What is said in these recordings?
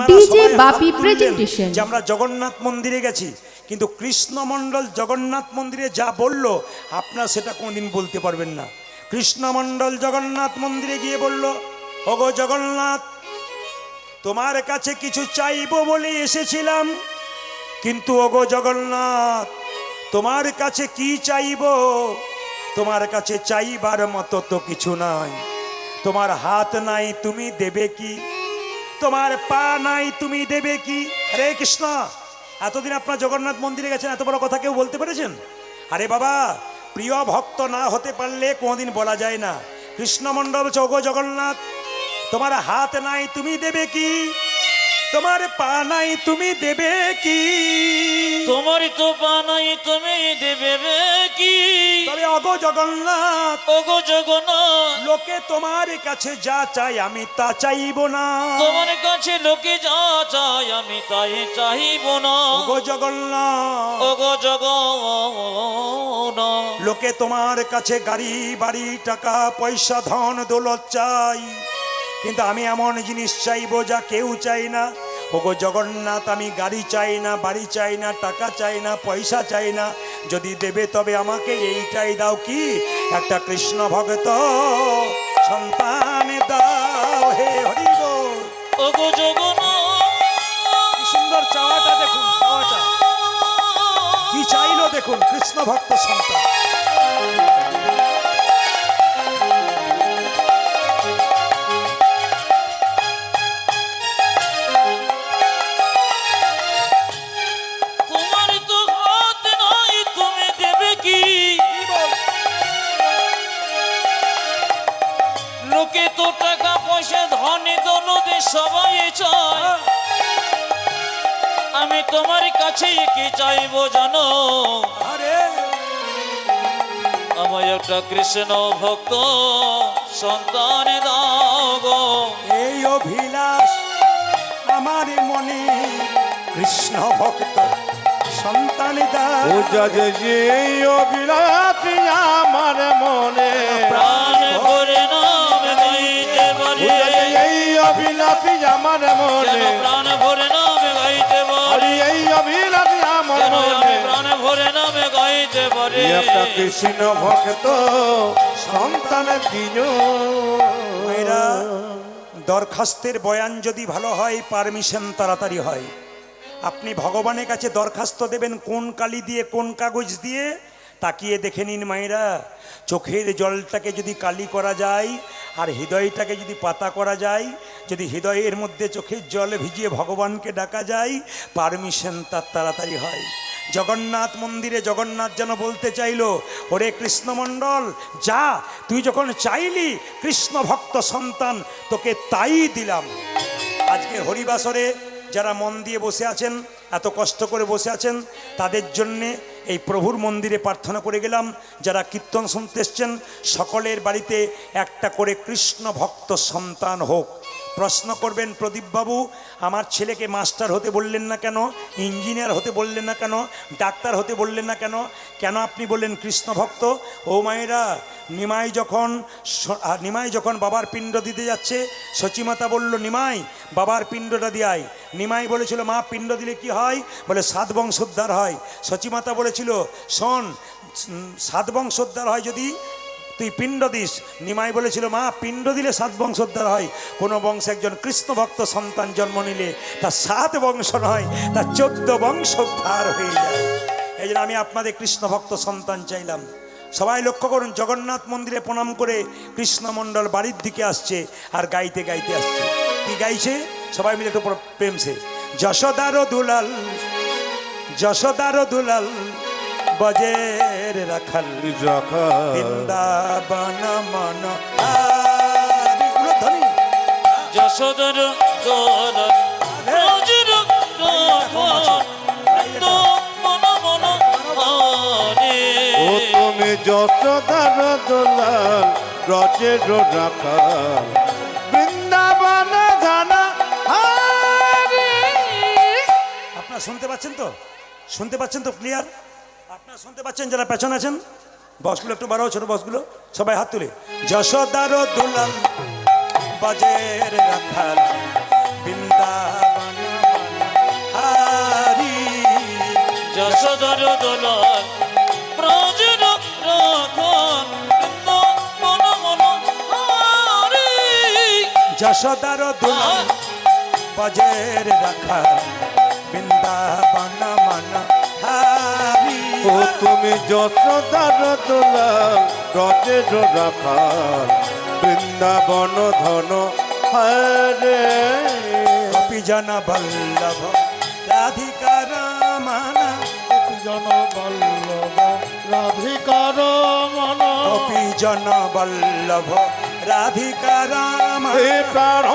DJ বাপি presentation. যে আমরা জগন্নাথ মন্দিরে গেছি, কিন্তু কৃষ্ণমণ্ডল জগন্নাথ মন্দিরে যা বলল আপনারা সেটা কোনোদিন বলতে পারবেন না। কৃষ্ণমণ্ডল জগন্নাথ মন্দিরে গিয়ে বলল, ওগো জগন্নাথ, তোমার কাছে কিছু চাইবো বলে এসেছিলাম, কিন্তু ওগো জগন্নাথ, তোমার কাছে কি চাইবো? তোমার কাছে চাইবার মতো তো কিছু নাই। তোমার হাত নাই, তুমি দেবে কি? তোমার পা নাই, তুমি দেবে কি? হরে কৃষ্ণ, এতদিন আপনার জগন্নাথ মন্দিরে গেছেন, এত বড় কথা কেউ বলতে পেরেছেন? আরে বাবা, প্রিয় ভক্ত না হতে পারলে কোনোদিন বলা যায় না। কৃষ্ণমণ্ডল বলছে, ওগো জগন্নাথ, তোমার হাত নাই, তুমি দেবে কি? তোমার পা নাই, তুমি দেবে কি? তোমার তো পা নাই, তুমি দেবে কি? তবে ওগো জগন্নাথ, ওগো জগন্নাথ, লোকে তোমার কাছে যা চাই আমি তা চাইব না। তোমার কাছে লোকে যা চায় আমি তাই চাইব না। ওগো জগন্নাথ, ওগো জগন্নাথ, লোকে তোমার কাছে গাড়ি বাড়ি টাকা পয়সা ধন দৌলত চাই, কিন্তু আমি এমন জিনিস চাইবো যা কেউ চাই না। ওগো জগন্নাথ, আমি গাড়ি চাই না, বাড়ি চাই না, টাকা চাই না, পয়সা চাই না। যদি দেবে তবে আমাকে এইটাই দাও, কি? একটা কৃষ্ণ ভক্ত সন্তান দাও। হে হরি বল। ওগো জগন্নাথ, কি সুন্দর চাওয়াটা দেখুন, চাওয়াটা কি চাইলো দেখুন, কৃষ্ণ ভক্ত সন্তান। তোমার তো হাত নাই, তুমি দেবে কি? লোকে তো টাকা পয়সা ধনে দৌলতে সবাই চায়, আমি তোমার কাছে কি চাইবো জানো? আরে আমার একটা কৃষ্ণ ভক্ত সন্তান দাও গো। এই অভিলাষ আমার মনে, কৃষ্ণ ভক্ত সন্তান দাও। পূজা যে এই অবিলাতি আমার মনে, প্রাণ ভরে নাম গাইতে পারি, পূজা যে এই অবিলাতি আমার মনে, যেন প্রাণ ভরে নাম গাইতে পারি, হরি এই অবিলাতি আমার যেন আমি মনে, প্রাণ ভরে নাম গাইতে পারি। একটা কৃষ্ণ ভক্ত সন্তান দিন। মেয়েরা, দরখাস্তের বয়ান যদি ভালো হয়, পারমিশন তাড়াতাড়ি হয়। আপনি ভগবানের কাছে দরখাস্ত দেবেন কোন কালি দিয়ে, কোন কাগজ দিয়ে, তাকিয়ে দেখে নিন মায়েরা। চোখের জলটাকে যদি কালি করা যায় আর হৃদয়টাকে যদি পাতা করা যায়, যদি হৃদয়ের মধ্যে চোখের জল ভিজিয়ে ভগবানকে ডাকা যায়, পারমিশন তার তাড়াতাড়ি হয়। জগন্নাথ মন্দিরে জগন্নাথ যেন বলতে চাইল, ওরে কৃষ্ণমণ্ডল, যা, তুই যখন চাইলি কৃষ্ণ ভক্ত সন্তান, তোকে তাই দিলাম। আজকে হরিবাসরে যারা মন দিয়ে বসে আছেন, এত কষ্ট করে বসে আছেন, তাদের জন্যে এই প্রভুর মন্দিরে প্রার্থনা করে গেলাম। যারা কীর্তন শুনতে এসছেন, সকলের বাড়িতে একটা করে কৃষ্ণ ভক্ত সন্তান হোক। প্রশ্ন করবেন, প্রদীপবাবু, আমার ছেলেকে মাস্টার হতে বললেন না কেন? ইঞ্জিনিয়ার হতে বললেন না কেন? ডাক্তার হতে বললেন না কেন? কেন আপনি বললেন কৃষ্ণ ভক্ত? ও মায়েরা, নিমাই যখন বাবার পিণ্ড দিতে যাচ্ছে, সচিমাতা বলল, নিমাই বাবার পিণ্ডটা দিয়াই। নিমাই বলেছিল, মা পিণ্ড দিলে কি হয়? বলে 7 বংশোদ্ধার হয়। সচিমাতা বলেছিল, শোন, 7 বংশোদ্ধার হয় যদি তুই পিণ্ড দিস। নিমাই বলেছিল, মা পিণ্ড দিলে 7 বংশোদ্ধার হয়। কোনো বংশে একজন কৃষ্ণ ভক্ত সন্তান জন্ম নিলে তার 7 বংশ নয়, তার 14 বংশোদ্ধার হয়ে যায়। এই জন্য আমি আপনাদের কৃষ্ণ ভক্ত সন্তান চাইলাম। সবাই লক্ষ্য করুন, জগন্নাথ মন্দিরে প্রণাম করে কৃষ্ণমণ্ডল বাড়ির দিকে আসছে আর গাইতে গাইতে আসছে। কি গাইছে? সবাই মিলে একটু প্রেম সে, যশোদারো দুলাল, যশোদারো দুলাল, বজের রাখাল, বৃন্দাবন মন ধ্বনি। যশোদর দোলন রোজের মন মন হরে। ও তুমি যশোদার দোলাল, ব্রজের রাখাল, বৃন্দাবন ধানা হারি। আপনারা শুনতে পাচ্ছেন তো? শুনতে পাচ্ছেন তো ক্লিয়ার? আপনারা শুনতে পাচ্ছেন? যারা পেছনে আছেন, বসগুলো একটু বাড়াও, ছোট বসগুলো, সবাই হাত তুলে। যশোদার দুলাল, বজের রাখাল, বৃন্দাবন যশোদার দোলাল ব্রজের রাখাল মন মন হারি যশোদার দুলাল বজের রাখা বৃন্দাবন মন হারি ও তুমি যশোদার দোলাল ব্রজের রাখাল বৃন্দাবন ধন হরে গোপীজন বল্লভ রাধিকা রমণ জন বল্লভ রাধিকার মন গোপীজন বল্লভ রাধিকা রমণ হে প্রাণ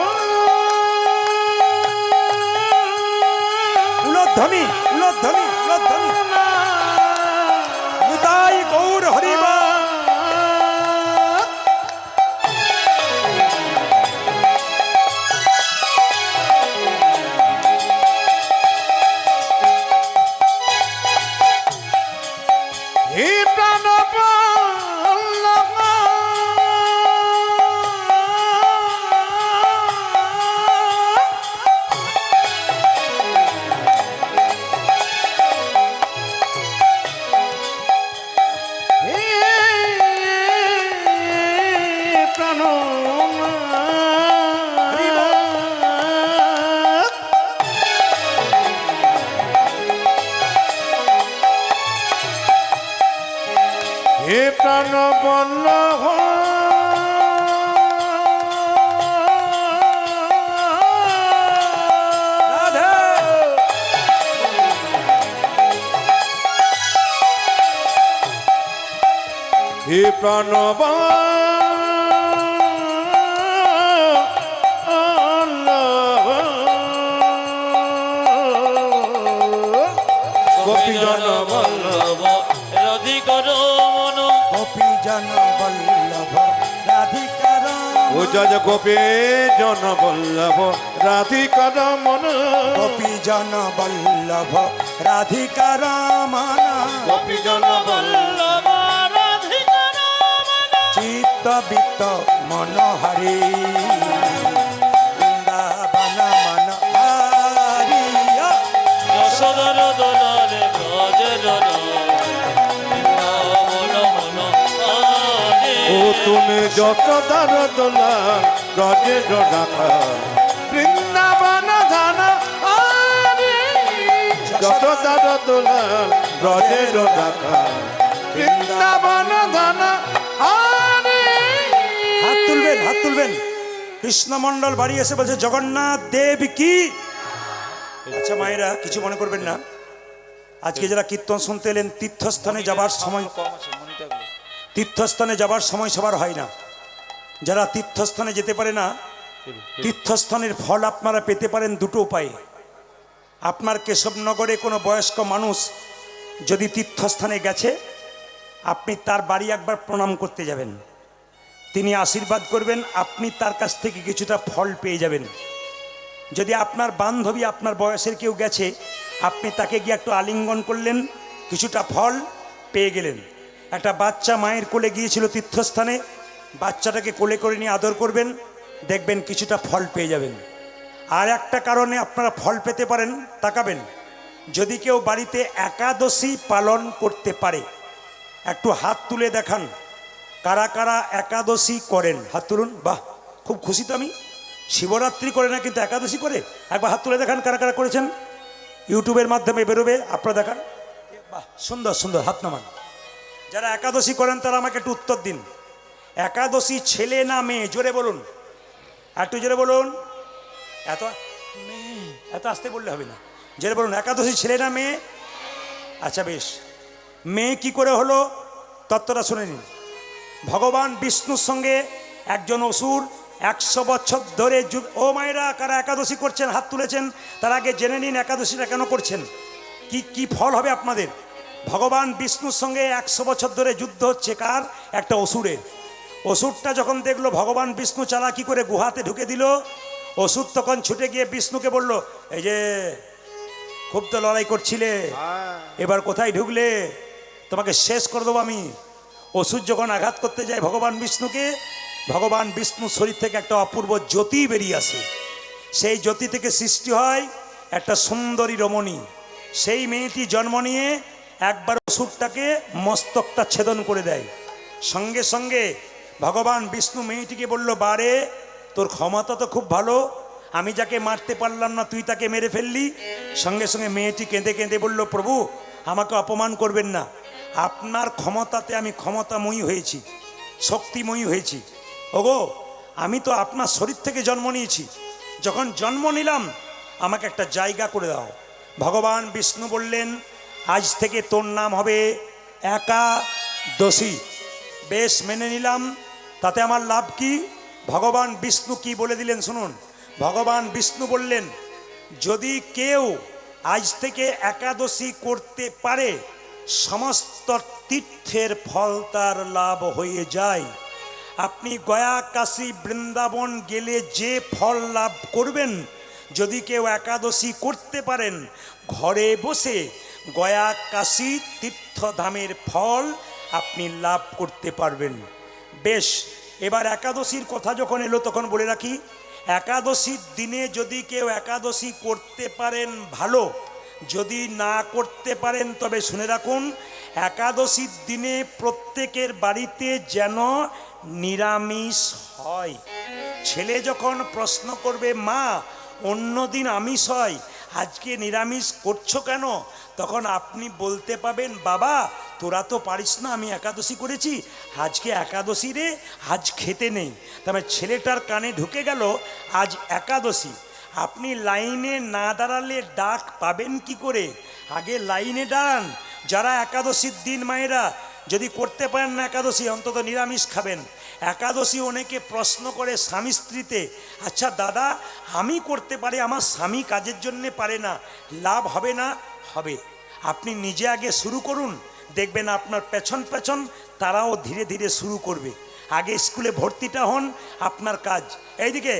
উলোধ্বনি উলোধ্বনি উলোধ্বনি নিতাই গৌর হরিবা হে প্রাণ বল্লভ হে প্রাণ হে প্রাণ বল্লভ রাধে হে প্রাণ গোপীজন বল্লভ রাধিকার মন গোপীজন বল্লভ রাধিকা ও জয় গোপী জন বল্লভ রাধিকার মন গোপীজন বল্লভ রাধিকা রমণ গোপী জন বল্লভ রাধিকার চিত্ত বিত্ত মনোহরি বৃন্দাবন মন হারি যশোদার দোলাল ব্রজের বৃন্দাবন মন হারি ও তুমি যশোদার দোলাল ব্রজের রাখাল বৃন্দাবন ধান হরি যশোদার দোলাল ব্রজের রাখাল বৃন্দাবন ধান হরি হাত তুলবেন হাত তুলবেন কৃষ্ণমণ্ডল বাড়ি এসে বলছে জগন্নাথ দেব কি আচ্ছা মায়েরা কিছু মনে করবেন না আজকে যারা কীর্তন শুনতে এলেন তীর্থস্থানে যাবার সময় তীর্থস্থানে যাবার সময় সবার হয় না যারা তীর্থস্থানে যেতে পারে না তীর্থস্থানের ফল আপনারা পেতে পারেন দুটো উপায়ে আপনার কেশবনগরে কোনো বয়স্ক মানুষ যদি তীর্থস্থানে গেছে আপনি তার বাড়ি একবার প্রণাম করতে যাবেন তিনি আশীর্বাদ করবেন আপনি তার কাছ থেকে কিছুটা ফল পেয়ে যাবেন যদি আপনার বান্ধবী আপনার বয়সের কেউ গেছে আপনি তাকে গিয়ে একটু আলিঙ্গন করলেন কিছুটা ফল পেয়ে গেলেন একটা বাচ্চা মায়ের কোলে গিয়েছিল তীর্থস্থানে বাচ্চাটাকে কোলে করে নিয়ে আদর করবেন দেখবেন কিছুটা ফল পেয়ে যাবেন আর একটা কারণে আপনারা ফল পেতে পারেন তাকাবেন যদি কেউ বাড়িতে একাদশী পালন করতে পারে একটু হাত তুলে দেখান কারা কারা একাদশী করেন হাত তুলুন বাহ খুব খুশি তো আমি শিবরাত্রি করে না কিন্তু একাদশী করে একবার হাত তুলে দেখান কারা কারা করেছেন ইউটিউবের মাধ্যমে বেরোবে আপনারা দেখান বাহ সুন্দর সুন্দর হাত নামান যারা একাদশী করেন তারা আমাকে একটু উত্তর দিন একাদশী ছেলে না মেয়ে জোরে বলুন একটু জোরে বলুন এত এত আসতে বললে হবে না জোরে বলুন একাদশী ছেলে না মেয়ে আচ্ছা বেশ মেয়ে কি করে হলো তত্ত্বটা শুনে নিন ভগবান বিষ্ণুর সঙ্গে একজন অসুর 100 বছর ধরে ও মায়েরা কারা একাদশী করছেন হাত তুলেছেন তার আগে জেনে নিন একাদশীটা কেন করছেন কি কি ফল হবে আপনাদের ভগবান বিষ্ণুর সঙ্গে 100 বছর ধরে যুদ্ধ হচ্ছে কার একটা অসুরের অসুরটা যখন দেখলো ভগবান বিষ্ণু চালাকি করে গুহাতে ঢুকে দিল অসুর তখন ছুটে গিয়ে বিষ্ণুকে বলল এই যে খুব তো লড়াই করছিলে এবার কোথায় ঢুকলে তোমাকে শেষ করে দেবো আমি অসুর যখন আঘাত করতে যায় ভগবান বিষ্ণুকে ভগবান বিষ্ণুর শরীর থেকে একটা অপূর্ব জ্যোতি বেরিয়ে আসে সেই জ্যোতি থেকে সৃষ্টি হয় একটা সুন্দরী রমণী সেই মেয়েটি জন্ম নিয়ে একবার অসুরটাকে মস্তকটা ছেদন করে দেয়। সঙ্গে সঙ্গে ভগবান বিষ্ণু মেয়েটিকে বলল, বারে তোর ক্ষমতা তো খুব ভালো, আমি যাকে মারতে পারলাম না তুই তাকে মেরে ফেললি। সঙ্গে সঙ্গে মেয়েটি কেঁদে কেঁদে বলল, প্রভু আমাকে অপমান করবেন না, আপনার ক্ষমতাতে আমি ক্ষমতাময়ী হয়েছি, শক্তিময়ী হয়েছি। ওগো আমি তো আপনার শরীর থেকে জন্ম নিয়েছি, যখন জন্ম নিলাম আমাকে একটা জায়গা করে দাও। ভগবান বিষ্ণু বললেন, আজ থেকে তোর নাম হবে একাদশী। বেশ মেনে নিলাম, তাতে আমার লাভ কি? ভগবান বিষ্ণু কি বলে দিলেন শুনুন। ভগবান বিষ্ণু বললেন, যদি কেউ আজ থেকে একাদশী করতে পারে সমস্ত তীর্থের ফল তার লাভ হয়ে যায়। আপনি গয়া কাশী বৃন্দাবন গেলে যে ফল লাভ করবেন, যদি কেউ একাদশী করতে পারেন ঘরে বসে গয়া কাশী তীর্থধামের ফল আপনি লাভ করতে পারবেন। বেশ, এবার একাদশীর কথা যখন এলো তখন বলে রাখি, একাদশীর দিনে যদি কেউ একাদশী করতে পারেন ভালো, যদি না করতে পারেন তবে শুনে রাখুন, একাদশীর দিনে প্রত্যেকের বাড়িতে যেন নিরামিষ হয়। ছেলে যখন প্রশ্ন করবে, মা অন্য দিন আমিষ হয়, আজকে নিরামিষ করছো কেন? তখন আপনি বলতে পাবেন, বাবা তোরা তো পারিস না, আমি একাদশী করেছি, আজকে একাদশী রে, আজ খেতে নেই। তবে ছেলেটার কানে ঢুকে গেল আজ একাদশী। আপনি লাইনে না দাঁড়ালে ডাক পাবেন কি করে? আগে লাইনে দাঁড়ান। যারা একাদশীর দিন মায়েরা যদি করতে পারেন না একাদশী, অন্তত নিরামিষ খাবেন। একাদশী অনেকে প্রশ্ন করে স্বামী স্ত্রীতে, আচ্ছা দাদা আমি করতে পারি, আমার স্বামী কাজের জন্যে পারে না, লাভ হবে না? হবে। আপনি নিজে আগে শুরু করুন, দেখবেন আপনার পেছন পেছন তারাও ধীরে ধীরে শুরু করবে। আগে স্কুলে ভর্তিটা হন, আপনার কাজ। এইদিকে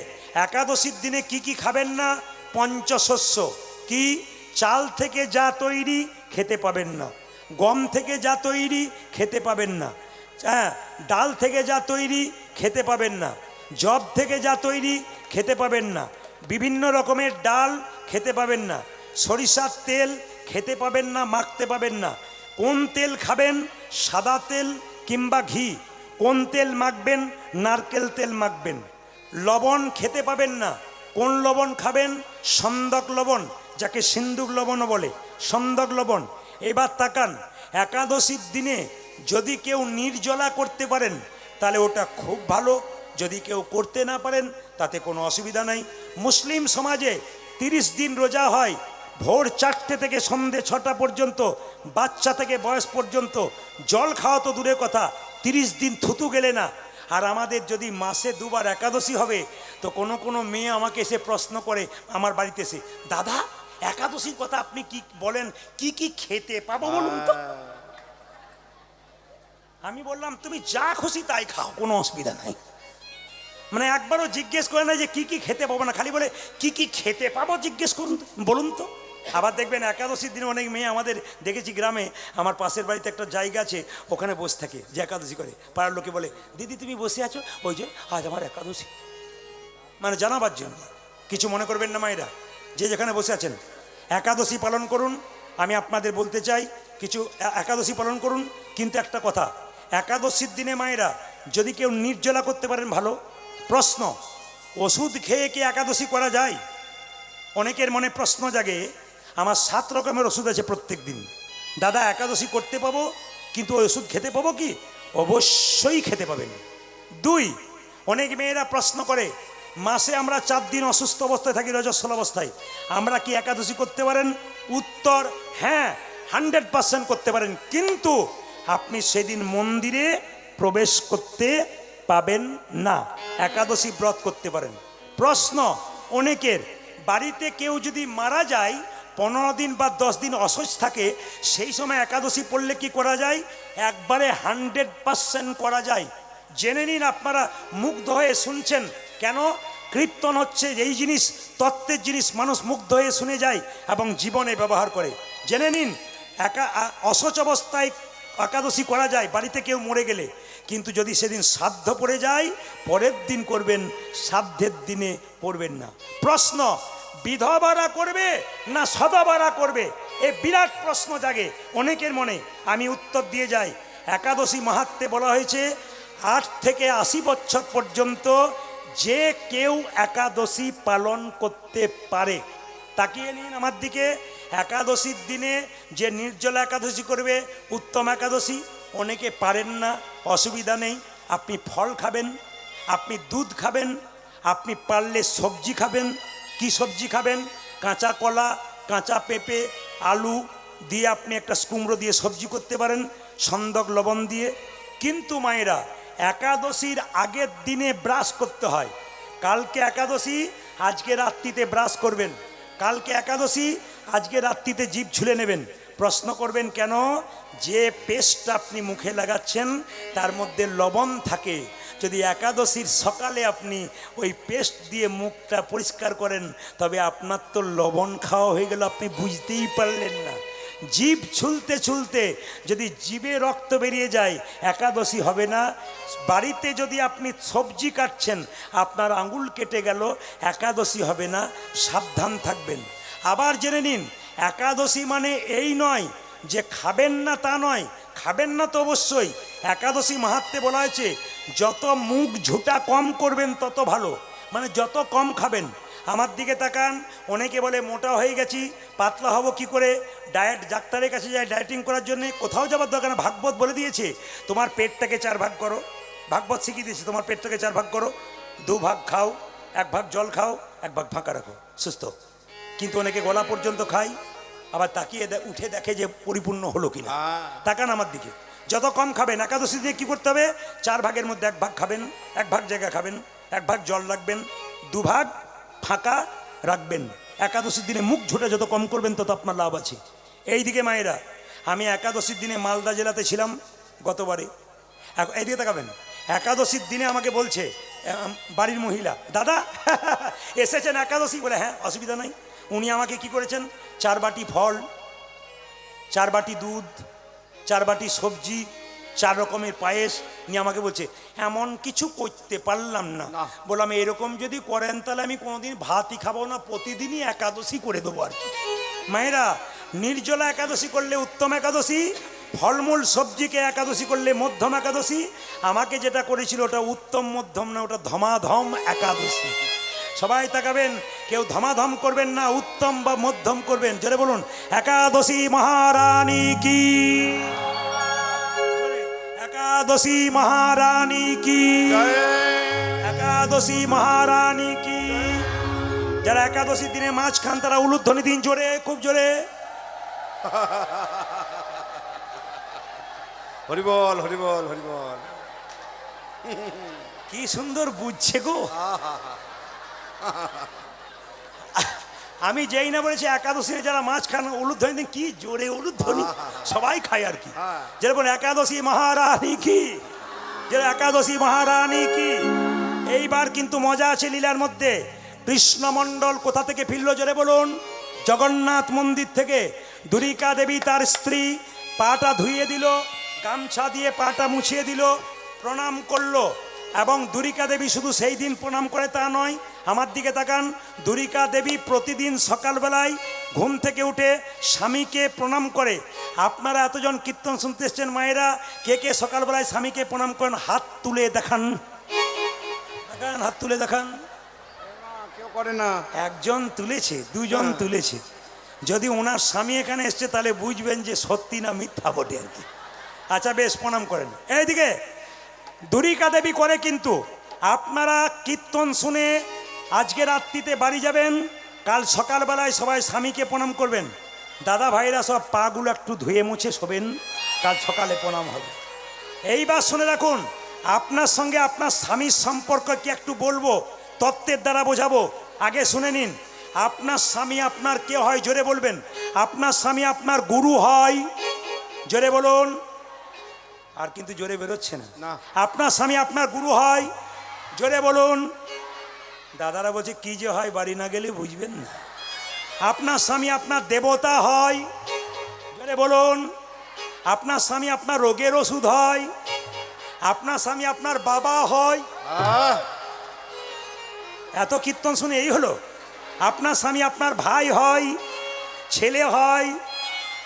একাদশীর দিনে কি কি খাবেন না? পঞ্চশস্য। কি? চাল থেকে যা তৈরি খেতে পাবেন না, গম থেকে যা তৈরি খেতে পাবেন না, হ্যাঁ ডাল থেকে যা তৈরি খেতে পাবেন না, জব থেকে যা তৈরি খেতে পাবেন না, বিভিন্ন রকমের ডাল খেতে পাবেন না, সরিষার তেল খেতে পাবেন না, মাখতে পাবেন না। কোন তেল খাবেন? সাদা তেল কিংবা ঘি। কোন তেল মাখবেন? নারকেল তেল মাখবেন। লবণ খেতে পাবেন না। কোন লবণ খাবেন? সন্দক লবণ, যাকে সিন্দুক লবণও বলে, সন্দক লবণ। এবার তাকান, একাদশীর দিনে যদি কেউ নির্জলা করতে পারেন তাহলে ওটা খুব ভালো, যদি কেউ করতে না পারেন তাতে কোনো অসুবিধা নাই। মুসলিম সমাজে 30 দিন রোজা হয়, ভোর 4টে থেকে সন্ধে 6টা পর্যন্ত, বাচ্চা থেকে বয়স পর্যন্ত। জল খাওয়া তো দূরের কথা, 30 দিন থুতু গেলে না। আর আমাদের যদি মাসে 2 বার একাদশী হবে, তো কোনো মেয়ে আমাকে এসে প্রশ্ন করে আমার বাড়িতে এসে, দাদা একাদশীর কথা আপনি কি বলেন, কি কি খেতে পাবো বলুন তো। আমি বললাম তুমি যা খুশি তাই খাও, কোনো অসুবিধা নাই। মানে একবারও জিজ্ঞেস করে না যে কি কি খেতে পাবো না, খালি বলে কি কি খেতে পাবো জিজ্ঞেস করুন বলুন তো। আবার দেখবেন একাদশীর দিনে অনেক মেয়ে আমাদের দেখেছি গ্রামে, আমার পাশের বাড়িতে একটা জায়গা আছে, ওখানে বসে থাকে যে একাদশী করে। পাড়ার লোকে বলে, দিদি তুমি বসে আছো, ওই যে আজ আমার একাদশী, মানে জানাবার জন্য। কিছু মনে করবেন না মায়েরা, যে যেখানে বসে আছেন একাদশী পালন করুন। আমি আপনাদের বলতে চাই, কিছু একাদশী পালন করুন, কিন্তু একটা কথা, একাদশীর দিনে মায়েরা যদি কেউ নির্জলা করতে পারেন ভালো। প্রশ্ন, ওষুধ খেয়ে কি একাদশী করা যায়? অনেকের মনে প্রশ্ন জাগে, আমার 7 রকমের ওষুধ আছে প্রত্যেক দিন, দাদা একাদশী করতে পাবো কিন্তু ওই ওষুধ খেতে পাবো কি? অবশ্যই খেতে পাবেন। 2, অনেক মেয়েরা প্রশ্ন করে, মাসে আমরা 4 দিন অসুস্থ অবস্থায় থাকি, রজস্বল অবস্থায়, আমরা কি একাদশী করতে পারেন? উত্তর, হ্যাঁ 100% করতে পারেন, কিন্তু আপনি সেদিন মন্দিরে প্রবেশ করতে পাবেন না। একাদশী ব্রত করতে পারেন। প্রশ্ন অনেকের, বাড়িতে কেউ যদি মারা যায়, 15 দিন বা 10 দিন অসুস্থ থাকে, সেই সময় একাদশী পড়লে কি করা যায়? একবারে 100% করা যায়। জেনে নিন, আপনারা মুগ্ধ হয়ে শুনছেন কেন? কীর্তন হচ্ছে এই জিনিস, তত্ত্বের জিনিস, মানুষ মুগ্ধ হয়ে শুনে যায় এবং জীবনে ব্যবহার করে। জেনে নিন, অসুচ অবস্থায় একাদশী করা যায় বাড়িতে কেউ মরে গেলে, কিন্তু যদি সেদিন শ্রাদ্ধ পড়ে যায় পরের দিন করবেন, শ্রাদ্ধের দিনে পড়বেন না। প্রশ্ন, বিধবারা করবে না সধবারা করবে? এ বিরাট প্রশ্ন জাগে অনেকের মনে, আমি উত্তর দিয়ে যাই। একাদশী মাহাত্ম্যে বলা হয়েছে 8 থেকে 80 বছর পর্যন্ত যে কেউ একাদশী পালন করতে পারে। তাকিয়ে নিন আমার দিকে। একাদশীর দিনে যে নির্জলা একাদশী করবে উত্তম একাদশী, অনেকে পারেন না, অসুবিধা নেই। আপনি ফল খাবেন, আপনি দুধ খাবেন, আপনি পারলে সবজি খাবেন। কি সবজি খাবেন? কাঁচা কলা, কাঁচা পেঁপে, আলু দিয়ে আপনি একটা কুমড়ো দিয়ে সবজি করতে পারেন, সন্দক লবণ দিয়ে। কিন্তু মায়েরা, একাদশীর আগের দিনে ব্রাশ করতে হয়। কালকে একাদশী, আজকে রাত্রিতে ব্রাশ করবেন। কালকে একাদশী, আজকে রাত্রিতে জিভ ছুলে নেবেন। প্রশ্ন করবেন কেন? যে পেস্টটা আপনি মুখে লাগাচ্ছেন তার মধ্যে লবণ থাকে। যদি একাদশীর সকালে আপনি ওই পেস্ট দিয়ে মুখটা পরিষ্কার করেন, তবে আপনার তো লবণ খাওয়া হয়ে গেল, আপনি বুঝতেই পারলেন না। জিভ ছুলতে ছুলতে যদি জিভে রক্ত বেরিয়ে যায়, একাদশী হবে না। বাড়িতে যদি আপনি সবজি কাটছেন, আপনার আঙুল কেটে গেল, একাদশী হবে না। সাবধান থাকবেন। আবার জেনে নিন, একাদশী মানে এই নয় যে খাবেন না, তা নয়। খাবেন না তো অবশ্যই। একাদশী মাহাত্ম্যে বলা হয়েছে যত মুখ ঝুটা কম করবেন তত ভালো, মানে যত কম খাবেন। আমার দিকে তাকান, অনেকে বলে মোটা হয়ে গেছি, পাতলা হব কি করে? ডায়েট ডাক্তারের কাছে যায় ডায়েটিং করার জন্য। কোথাও যাবার দরকার না, ভাগবত বলে দিয়েছে তোমার পেটটাকে 4 ভাগ করো। ভাগবত শিখিয়ে দিয়েছে তোমার পেটটাকে 4 ভাগ করো, 2 ভাগ খাও, 1 ভাগ জল খাও, 1 ভাগ ফাঁকা রাখো, সুস্থ। কিন্তু অনেকে গলা পর্যন্ত খায়, আবার তাকিয়ে উঠে দেখে যে পরিপূর্ণ হলো কিনা। তাকান আমার দিকে। যত কম খাবেন, একাদশী দিয়ে কী করতে হবে? 4 ভাগের মধ্যে 1 ভাগ খাবেন, 1 ভাগ জায়গা খাবেন, 1 ভাগ জল রাখবেন, 2 ভাগ ফাঁকা রাখবেন। একাদশীর দিনে মুখ ঝোটা যত কম করবেন তত আপনার লাভ আছে। এইদিকে মায়েরা, আমি একাদশীর দিনে মালদা জেলাতে ছিলাম গতবারে। এইদিকে তাকাবেন, একাদশীর দিনে আমাকে বলছে বাড়ির মহিলা, দাদা এসেছেন একাদশী? বলে হ্যাঁ, অসুবিধা নাই। উনি আমাকে কি করেছেন, 4 বাটি ফল, 4 বাটি দুধ, 4 বাটি সবজি, 4 রকমের পায়েস নিয়ে আমাকে বলছে এমন কিছু করতে পারলাম না। বললাম এরকম যদি করেন তাহলে আমি কোনোদিন ভাতই খাবো না, প্রতিদিনই একাদশী করে দেবো আর কি। মায়েরা, নির্জলা একাদশী করলে উত্তম একাদশী, ফলমূল সবজিকে একাদশী করলে মধ্যম একাদশী। আমাকে যেটা করেছিল ওটা উত্তম মধ্যম না, ওটা ধমাধম একাদশী। সবাই তাকাবেন, কেউ ধমাধম করবেন না, উত্তম বা মধ্যম করবেন। জোরে বলুন একাদশী মহারানী কি, একাদশী মহারানী কি, একাদশী মহারানী কি। যারা একাদশীর দিনে মাছ খান তারা উলুধ্বনি দিন জোরে, খুব জোরে। হরিবল হরিবল হরিবল। কি সুন্দর বুঝছে গো। আমি যেই না বলেছি একাদশীতে যারা মাছ খান উলুধ্বনি দিন, কি জোরে উলুধ্বনি, সবাই খায় আর কি। যেরকম একাদশী মহারানী কি, যে একাদশী মহারানী কি। এইবার কিন্তু মজা আছে লীলার মধ্যে। কৃষ্ণমণ্ডল কোথা থেকে ফিরল? জোরে বলুন জগন্নাথ মন্দির থেকে। দুরিকা দেবী তার স্ত্রী পাটা ধুইয়ে দিল, গামছা দিয়ে পাটা মুছিয়ে দিল, প্রণাম করলো। এবং দুরিকা দেবী শুধু সেই দিন প্রণাম করে তা নয়, আমার দিকে তাকান, দুরিকা দেবী প্রতিদিন সকালবেলায় ঘুম থেকে উঠে স্বামীকে প্রণাম করে। আপনারা এতজন কীর্তন শুনতে এসছেন মায়েরা, কে কে সকালবেলায় স্বামীকে প্রণাম করেন? হাত তুলে দেখান, দেখান, হাত তুলে দেখান। কেউ করে না। একজন তুলেছে, 2 জন তুলেছে। যদি ওনার স্বামী এখানে এসছে তাহলে বুঝবেন যে সত্যি না মিথ্যা বটে আর কি। আচ্ছা বেশ, প্রণাম করেন। এইদিকে দুরিকা দেবী করে, কিন্তু আপনারা কীর্তন শুনে আজকে রাত্রিতে বাড়ি যাবেন, কাল সকালবেলায় সবাই স্বামীকে প্রণাম করবেন। দাদা ভাইরা সব পাগুলো একটু ধুয়ে মুছে শোবেন, কাল সকালে প্রণাম হবে। এইবার শুনে রাখুন, আপনার সঙ্গে আপনার স্বামীর সম্পর্ক কি একটু বলবো, তত্ত্বের দ্বারা বোঝাবো। আগে শুনে নিন, আপনার স্বামী আপনার কে হয়? জোরে বলবেন। আপনার স্বামী আপনার গুরু হয়। জোরে বলুন। আর কিন্তু জোরে বেরোচ্ছে না। আপনার স্বামী আপনার গুরু হয়। জোরে বলুন। দাদারা বলছে কি যে হয়, বাড়ি না গেলে বুঝবেন না। আপনার স্বামী আপনার দেবতা হয়। জোরে বলুন। আপনার স্বামী আপনার রোগের ওষুধ হয়। আপনার স্বামী আপনার বাবা হয়। এত কীর্তন শুনে এই হলো। আপনার স্বামী আপনার ভাই হয়, ছেলে হয়,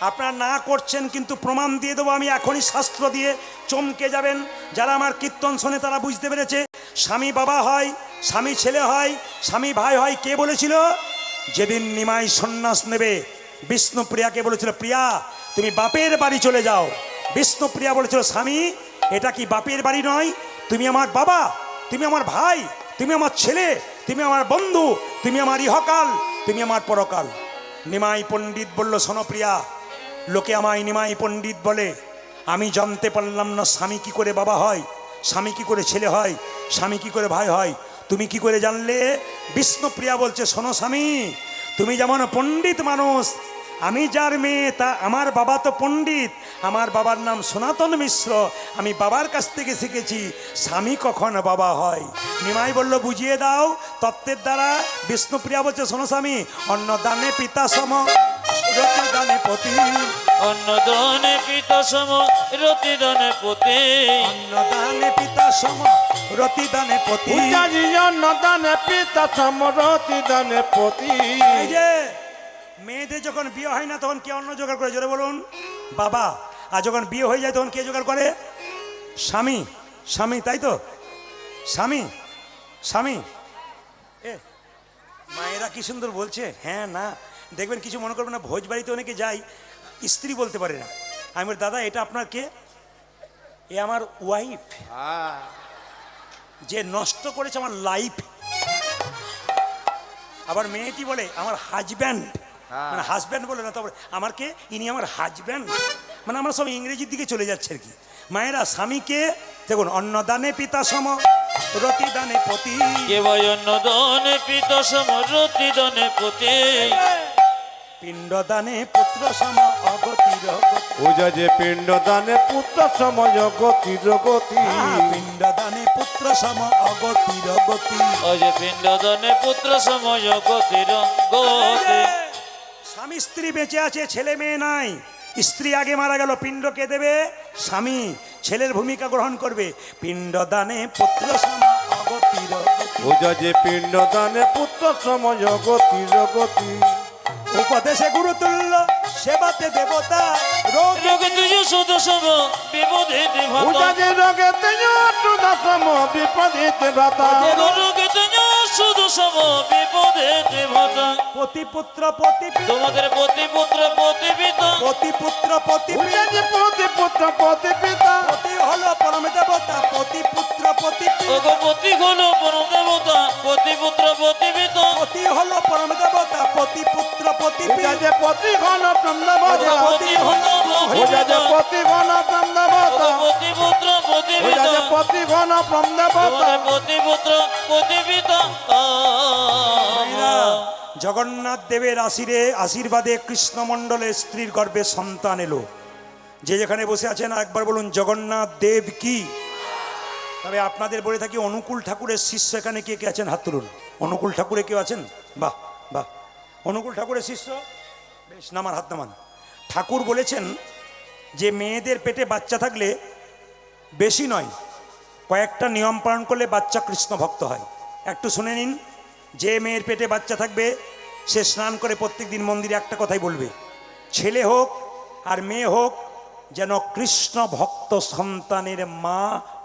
আপনারা না করছেন, কিন্তু প্রমাণ দিয়ে দেবো আমি এখনই, শাস্ত্র দিয়ে চমকে যাবেন। যারা আমার কীর্তন শোনে তারা বুঝতে পেরেছে। স্বামী বাবা হয়, স্বামী ছেলে হয়, স্বামী ভাই হয়। কে বলেছিল? যেদিন নিমাই সন্ন্যাস নেবে, বিষ্ণুপ্রিয়াকে বলেছিল, প্রিয়া তুমি বাপের বাড়ি চলে যাও। বিষ্ণুপ্রিয়া বলেছিল, স্বামী এটা কি বাপের বাড়ি নয়, তুমি আমার বাবা, তুমি আমার ভাই, তুমি আমার ছেলে, তুমি আমার বন্ধু, তুমি আমার ইহকাল, তুমি আমার পরকাল। নিমাই পণ্ডিত বলল, শোনো প্রিয়া, লোকে আমায় নিমাই পণ্ডিত বলে, আমি জানতে পারলাম না স্বামী কি করে বাবা হয়, স্বামী কি করে ছেলে হয়, স্বামী কি করে ভাই হয়, তুমি কি করে জানলে? বিষ্ণুপ্রিয়া বলছে, শোনো স্বামী, তুমি যেমন পণ্ডিত মানুষ, আমি যার মেয়ে, তা আমার বাবা তো পণ্ডিত, আমার বাবার নাম সনাতন মিশ্র, আমি বাবার কাছ থেকে শিখেছি স্বামী কখন বাবা হয়। নিমাই বলল, বুঝিয়ে দাও তত্ত্বের দ্বারা। বিষ্ণুপ্রিয়া বলছে, শোনো স্বামী, অন্নদানে পিতা সম রতিদানে পতি, অন্নদানে পিতা সম রতিদানে পতি, অন্নদানে পিতা সম রতিদানে পতি। পূজাজি অন্নদানে পিতা সমরতি দানে পতি। এই যে মেয়েদের যখন বিয়ে হয় না তখন কে অন্ন জোগাড় করে, জোরে বলুন? বাবা। আর যখন বিয়ে হয়ে যায় তখন কে জোগাড় করে? স্বামী। স্বামী, তাই তো? স্বামী, স্বামী। এ মায়েরা কি সুন্দর বলছে। হ্যাঁ, না দেখবেন, কিছু মনে করবেন না, ভোজ বাড়িতে অনেকে যাই, স্ত্রী বলতে পারে না। আমি বলি, দাদা এটা আপনার কে? এ আমার ওয়াইফ, যে নষ্ট করেছে আমার লাইফ। আবার মেয়েটি বলে আমার হাজব্যান্ড, মানে হাজব্যান্ড বলে না, তারপরে আমার কে? ইনি আমার হাজব্যান্ড। মানে আমরা সব ইংরেজির দিকে চলে যাচ্ছে আর কি। মায়েরা স্বামীকে দেখুন, অন্নদানে পিতা সম রতিদানে পতি, কে ভাই অন্নদানে পিতা সম রতিদানে পতি, পিণ্ডদানে পুত্র সম অগতির গতি। পূজা যে পিণ্ড দানে পুত্র সময় গতির গতি। পিণ্ডদানে পুত্র সম অগতির গতি। অজ পিণ্ডদানে পুত্র সময় গতির গতি। স্বামী স্ত্রী বেঁচে আছে, ছেলে মেয়ে নাই। স্ত্রী আগে মারা গেল, পিণ্ড কে দেবে? স্বামী। ছেলের ভূমিকা গ্রহণ করবে। পিণ্ডদানে পুত্র সম অগতির গতি। পূজা যে পিণ্ড দানে পুত্র সময় গতির গতি। উপদেশে গুরুতুল্য, সেবাতে দেবতা, রোগে রোগে তুজ শুধু সম বিপদেতে ভাতা, পূজা যে রোগে তুদসম বিপদীতে ভাতা। রোগে তুজ শুধু সম বিপদেতে ভাতা। পতিপুত্র পতিপিতা, তোমাদের পতিপুত্র পতিপিতা, পতিপুত্র পতিপিতা। পূজা যে পতিপুত্র পতিপিতা। পতি হলো পরম দেবতা, পতিপুত্র পতিপিতা। ওগো পতি হলো পরম দেবতা, পতিপুত্র পতিপিতা, পতি হলো পরম দেবতা, পতিপুত্র পূজা পতিপিতা। যে পতি ঘন প্রাণদেবতা। পতি হলো পূজা যে পতিপিতা, পতি ঘন প্রাণদেবতা। ওগো পতিপুত্র পূজা পতিপিতা, যে পতি ঘন প্রাণদেবতা। তোমাদের পতিপুত্র পতিপিতা। মায়েরা, জগন্নাথ দেবের আশীর্বাদে কৃষ্ণমণ্ডলের স্ত্রীর গর্ভে সন্তান এলো। যে যেখানে বসে আছেন একবার বলুন, জগন্নাথ দেব কি। তবে আপনাদের বলে থাকি, অনুকূল ঠাকুরের শিষ্য এখানে কে কে আছেন? হাত তুলুন। অনুকূল ঠাকুরে কেউ আছেন? বাহ বাহ, অনুকূল ঠাকুরের শিষ্য, বেশ, নামান, হাত নামান। ঠাকুর বলেছেন যে মেয়েদের পেটে বাচ্চা থাকলে বেশি নয়, কয়েকটা নিয়ম পালন করলে বাচ্চা কৃষ্ণ ভক্ত হয়। একটু শুনে নিন। যে মেয়ের পেটে বাচ্চা থাকবে সে স্নান করে প্রত্যেক দিন মন্দিরে একটা কথাই বলবে, ছেলে হোক আর মেয়ে হোক যেন কৃষ্ণ ভক্ত সন্তানের মা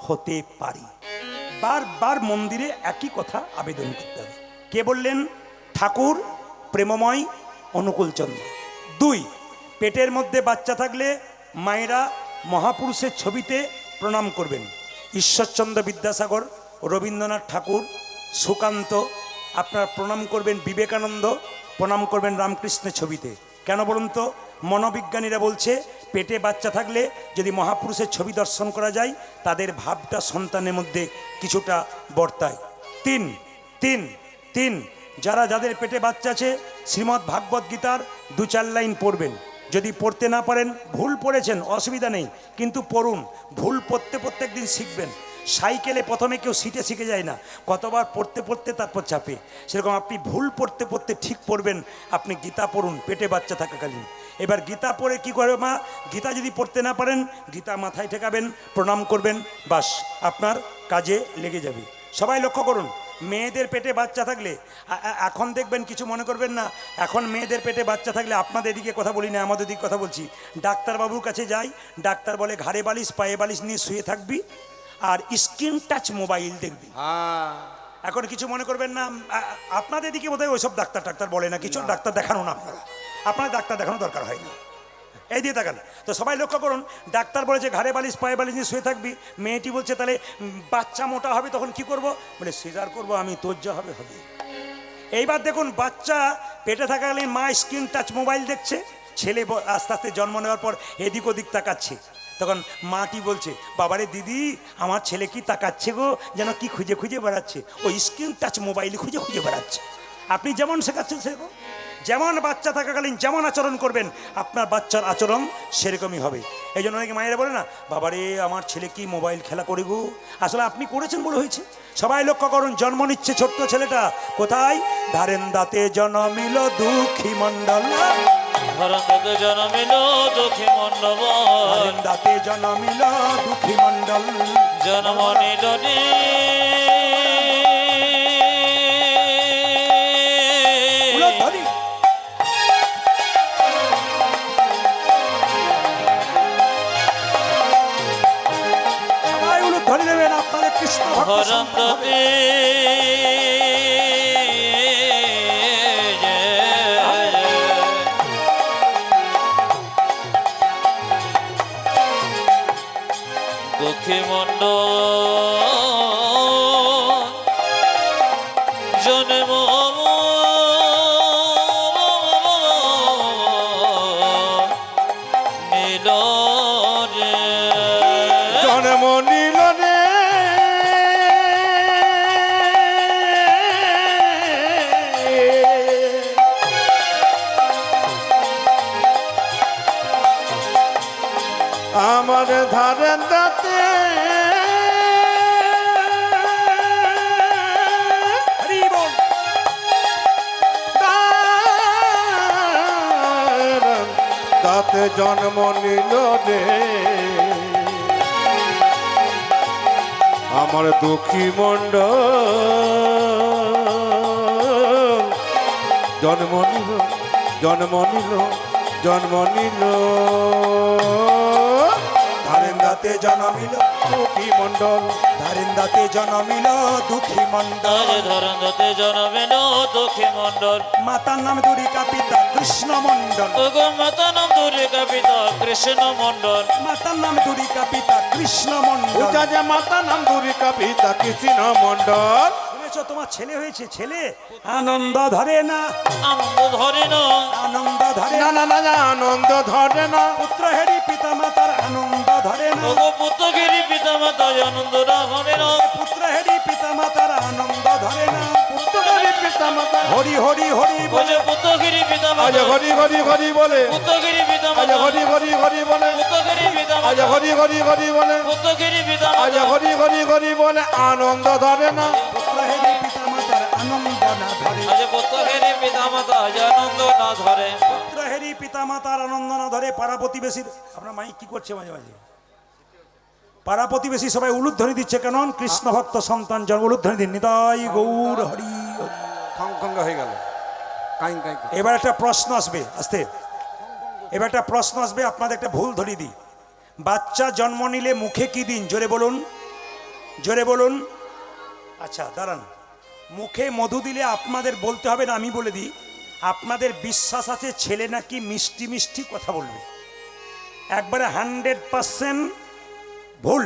হতে পারি। বারবার মন্দিরে একই কথা আবেদন করতে হবে। কে বললেন? ঠাকুর, প্রেমময়, অনুকূলচন্দ্র। 2, পেটের মধ্যে বাচ্চা থাকলে মায়েরা মহাপুরুষের ছবিতে প্রণাম করবেন। ঈশ্বরচন্দ্র বিদ্যাসাগর, রবীন্দ্রনাথ ঠাকুর, সুকান্ত। আপনারা প্রণাম করবেন বিবেকানন্দ, প্রণাম করবেন রামকৃষ্ণের ছবিতে। কেন বলুন তো? মনোবিজ্ঞানীরা বলছে পেটে বাচ্চা থাকলে যদি মহাপুরুষের ছবি দর্শন করা যায় তাদের ভাবটা সন্তানের মধ্যে কিছুটা বর্তায়। 3 যাদের পেটে বাচ্চা আছে শ্রীমদ্ ভাগবত গীতার 2-4 লাইন পড়বেন। যদি পড়তে না পারেন, ভুল পড়েছেন অসুবিধা নেই, কিন্তু পড়ুন। ভুল পড়তে একদিন শিখবেন। সাইকেলে প্রথমে কেউ সিটে শিখে যায় না, কতবার পড়তে পড়তে তারপর চাপে। সেরকম আপনি ভুল পড়তে ঠিক পড়বেন। আপনি গীতা পড়ুন পেটে বাচ্চা থাকাকালীন। এবার গীতা পড়ে কি করবে মা? গীতা যদি পড়তে না পারেন, গীতা মাথায় ঠেকাবেন, প্রণাম করবেন, বাস আপনার কাজে লেগে যাবে। সবাই লক্ষ্য করুন, মেয়েদের পেটে বাচ্চা থাকলে এখন দেখবেন, কিছু মনে করবেন না, এখন মেয়েদের পেটে বাচ্চা থাকলে, আপনাদের দিকে কথা বলি না, আমাদের দিকে কথা বলছি, ডাক্তারবাবুর কাছে যাই, ডাক্তার বলে ঘাড়ে বালিশ পায়ে বালিশ নিয়ে শুয়ে থাকবি আর স্ক্রিন টাচ মোবাইল দেখবি। এখন কিছু মনে করবেন না, আপনাদের দিকে বোধহয় ওইসব ডাক্তার বলে না, কিছু ডাক্তার দেখানো না, আপনার ডাক্তার দেখানো দরকার হয় না। এই দিয়ে তাকান তো, সবাই লক্ষ্য করুন, ডাক্তার বলেছে ঘাড়ে বালিশ পায়ে বালিশ নিয়ে শুয়ে থাকবি, মেয়েটি বলছে তাহলে বাচ্চা মোটা হবে, তখন কি করব? বলে সিজার করব আমি, তোর যা হবে হবে। এইবার দেখুন, বাচ্চা পেটে থাকাকালীন মা স্ক্রিন টাচ মোবাইল দেখছে, ছেলে আস্তে আস্তে জন্ম নেওয়ার পর এদিক ওদিক তাকাচ্ছে, তখন মাটি বলছে বাবারে দিদি আমার ছেলে কি তাকাচ্ছে গো, যেন কি খুঁজে খুঁজে বেড়াচ্ছে, ওই স্ক্রিন টাচ মোবাইল খুঁজে খুঁজে বেড়াচ্ছে। আপনি যেমন শেখাচ্ছেন সেরকম, যেমন বাচ্চা থাকাকালীন যেমন আচরণ করবেন আপনার বাচ্চার আচরণ সেরকমই হবে। এই জন্য অনেকে মায়েরা বলে না, বাবারে আমার ছেলে কি মোবাইল খেলা করে গো, আসলে আপনি করেছেন বলে হয়েছে। সবাই লক্ষ্য করুন, জন্ম নিচ্ছে ছোট্ট ছেলেটা, কোথায়? ধারেন দাঁতে জন্মিল দুঃখী মণ্ডল, ধরতে জন্মিল দুঃখী মণ্ডল, ধারেন দাঁতে জন্মিল দুঃখী মণ্ডল, জন্ম নিল রে ধরি। সবাই উলু ধরে নেবেন, আপনাদের কৃষ্ণ ভক্ত সন্তান হবে। ধরতে দুঃখী মণ্ডল জন্ম নিল রে, জন্ম নিল রে আমার ধারেন দাঁতে হরি বল। দাঁতে জন্ম নিল রে আমার দুঃখী মণ্ডল, জন্ম নিল জন্ম নিল জন্ম নিল ধারেন দাঁতে জন্মিল দুঃখী মণ্ডল, ধারেন দাঁতে জন্মিল দুঃখী মণ্ডল, ধরতে জন্মিল দুঃখী মণ্ডল, মাতার নাম দুরিকা পিতা কৃষ্ণ মণ্ডল, মাতা নাম দুর্গা পিতা কৃষ্ণ মণ্ডল, মাতার নাম দুরিকা পিতা কৃষ্ণ মণ্ডল। পূজা যে মাতা নাম দুরিকা পিতা কৃষ্ণ মণ্ডল। শুনেছ তোমার ছেলে হয়েছে, ছেলে আনন্দ ধরে না, আনন্দ ধরে না, আনন্দ ধরে না না, না না আনন্দ ধরে না, পুত্র হেরি পিতা মাতার আনন্দ ধরে না, পুত্রগিরি পিতা মাতা আনন্দ না ধরে না, পুত্র হেরি পিতা মাতার আনন্দ ধরে না। পুত্রগিরি পিতা মাতা হরি হরি হরি বলে, পুত্রগিরি পিতা আজ মাতা, হরি হরি হরি বলে, পুত্রগিরি পিতা আজ মাতা, হরি হরি হরি বলে, পুত্রগিরি পিতা আজ মাতা, হরি হরি হরি বলে, পুত্রগিরি পিতা আজ মাতা, হরি হরি হরি বলে আনন্দ ধরে না। পুত্র হেরি পিতা মাতার আনন্দ না ধরে, আজ পুত্রগিরি পিতা মাতা আনন্দ না ধরে, পুত্র হেরি পিতা মাতার আনন্দ না ধরে। পাড়া প্রতিবেশীর, আপনার মাইক কি করছে মাঝে মাঝে, পাড়া প্রতিবেশী সবাই উলুধ্বনি দিচ্ছে, কেন? কৃষ্ণ ভক্ত সন্তান জন উলুধ্বনি দিন, নিতাই গৌর হরি হরি। খঙ্গ হয়ে গেল কাই কাই। এবার একটা প্রশ্ন আসবে, আস্তে, এবার একটা প্রশ্ন আসবে, আপনাদের একটা ভুল ধরিয়ে দিই। বাচ্চা জন্ম নিলে মুখে কি দিন? জোরে বলুন, জোরে বলুন। আচ্ছা দাঁড়ান, মুখে মধু দিলে আপনাদের বলতে হবে না, আমি বলে দিই। আপনাদের বিশ্বাস আছে ছেলে নাকি মিষ্টি মিষ্টি কথা বলবে, একবারে 100% ভুল।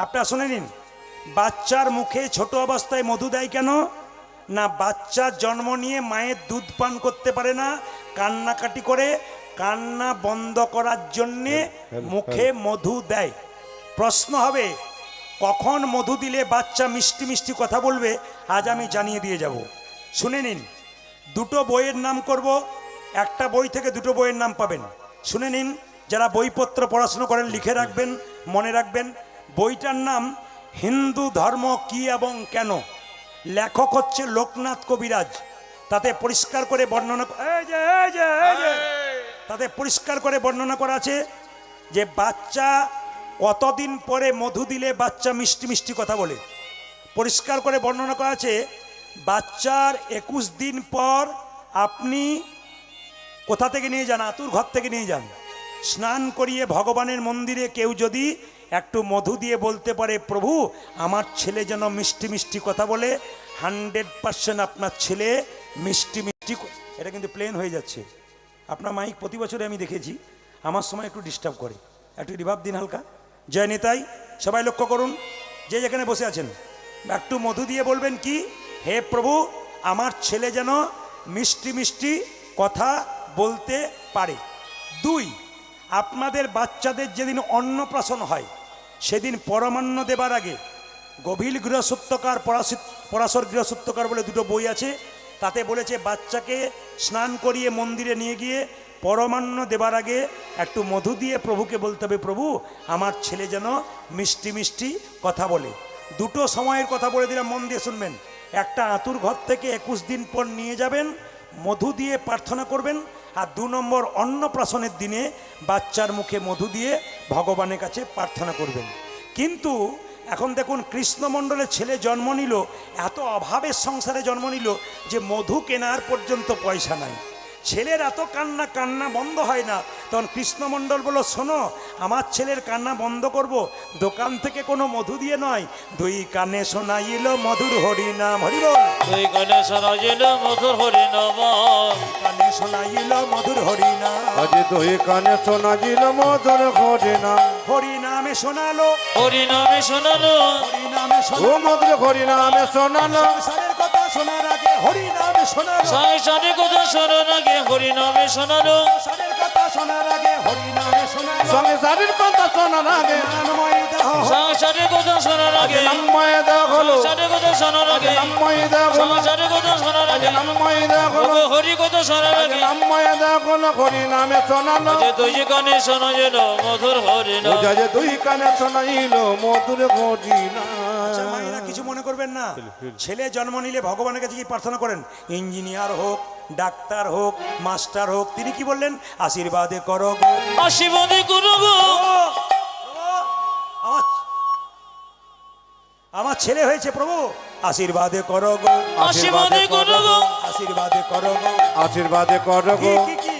আপনারা শুনে নিন, বাচ্চার মুখে ছোট অবস্থায় মধু দেয় কেন না? বাচ্চা জন্ম নিয়ে মায়ের দুধ পান করতে পারে না, কান্নাকাটি করে, কান্না বন্ধ করার জন্যে মুখে মধু দেয়। প্রশ্ন হবে কখন মধু দিলে বাচ্চা মিষ্টি মিষ্টি কথা বলবে, আজ আমি জানিয়ে দিয়ে যাব। শুনে নিন, দুটো বইয়ের নাম করব, একটা বই থেকে দুটো বইয়ের নাম পাবেন। শুনে নিন, যারা বইপত্র পড়াশুনো করেন লিখে রাখবেন, মনে রাখবেন। বইটার নাম হিন্দু ধর্ম কি এবং কেন, লেখক হচ্ছে লোকনাথ কবিরাজ। তাতে পরিষ্কার করে বর্ণনা, তাতে পরিষ্কার করে বর্ণনা করা আছে যে বাচ্চা কতদিন পরে মধু দিলে বাচ্চা মিষ্টি মিষ্টি কথা বলে। পরিষ্কার করে বর্ণনা করা আছে, বাচ্চার 21 দিন পর আপনি কোথা থেকে নিয়ে যান, আতুর ঘর থেকে নিয়ে যান, স্নান করিয়ে ভগবানের মন্দিরে কেউ যদি একটু মধু দিয়ে বলতে পারে, প্রভু আমার ছেলে যেন মিষ্টি মিষ্টি কথা বলে, 100% আপনার ছেলে মিষ্টি মিষ্টি, এটা কিন্তু প্লেন হয়ে যাচ্ছে। আপনার মাইক প্রতি বছরে আমি দেখেছি আমার সময় একটু ডিস্টার্ব করে, একটু রিভাব দিন হালকা। জয় নিতাই, সবাই লক্ষ্য করুন, যে যেখানে বসে আছেন একটু মধু দিয়ে বলবেন কি, হে প্রভু আমার ছেলে যেন মিষ্টি মিষ্টি কথা বলতে পারে। 2, আপনাদের বাচ্চাদের যেদিন অন্নপ্রাশন হয় সেদিন পরমান্ন দেবার আগে, গভীর গৃহসূত্রকার, পরাশর গৃহসূত্রকার বলে দুটো বই আছে, তাতে বলেছে বাচ্চাকে স্নান করিয়ে মন্দিরে নিয়ে গিয়ে পরমান্ন দেবার আগে একটু মধু দিয়ে প্রভুকে বলতে হবে, প্রভু আমার ছেলে যেন মিষ্টি মিষ্টি কথা বলে। দুটো সময়ের কথা বলে দিলাম, মন দিয়ে শুনবেন। একটা আতুর ঘর থেকে 21 দিন পর নিয়ে যাবেন, মধু দিয়ে প্রার্থনা করবেন। আর 2 নম্বর অন্নপ্রাশনের দিনে বাচ্চার মুখে মধু দিয়ে ভগবানের কাছে প্রার্থনা করবেন। কিন্তু এখন দেখুন, কৃষ্ণমণ্ডলের ছেলে জন্ম নিল, এত অভাবের সংসারে জন্ম নিল যে মধু কেনার পর্যন্ত পয়সা নাই। ছেলের এত কান্না, কান্না বন্ধ হয় না। তখন কৃষ্ণমণ্ডল বলল, শোনো আমার ছেলের কান্না বন্ধ করব, দোকান থেকে কোনো মধু দিয়ে নয়, 2 কানে শোনাইল মধুর হরিনাম, হরি বল। 2 কানে শোনাইল মধুর হরিনাম, কানে শোনাইল মধুর হরিনাম, আজি 2 কানে শোনাইল মধুর হরিনাম, হরিনামে শোনালো, হরিনামে শোনালো, হরিনামে ও শোনালো, মধুর হরিনামে শোনালো, সংসারের কথা শোনার আগে হরিনামে শোনালো, সংসারের কথা শোনার আগে হরিনামে শোনালো, সংসারের কথা শোনার আগে হরিনামে শোনালো, সংসারের কথা শোনার আগে নামময় দেহ, সংসারের কথা শোনার আগে, নামময় দেহ হলো, সংসারের কথা শোনার আগে, নামময় দেহ হলো, সংসারের কথা শোনার আগে, নামময় দেহ হলো, ওগো হরি কথা শোনার আগে, নামময় দেহ হলো, হরিনামে শোনালো, যে 2 কানে শোনাইল মধুর হরিনাম। ও যে 2 কানে শোনাইল মধুর আচ্ছা হরিনাম। মায়েরা কিছু মনে করবেন না, ছেলে জন্ম নিলে ভগবানের কাছে কি প্রার্থনা করেন? ইঞ্জিনিয়ার হোক, ডাক্তার হোক, মাস্টার হোক, তিনি কি বললেন? আশীর্বাদে করো গো, আশীর্বাদে করো গো, আমার ছেলে হয়েছে প্রভু, আশীর্বাদে করো গো, আশীর্বাদে করো গো, আশীর্বাদে করো গো, আশীর্বাদে করো কি গো, কি কি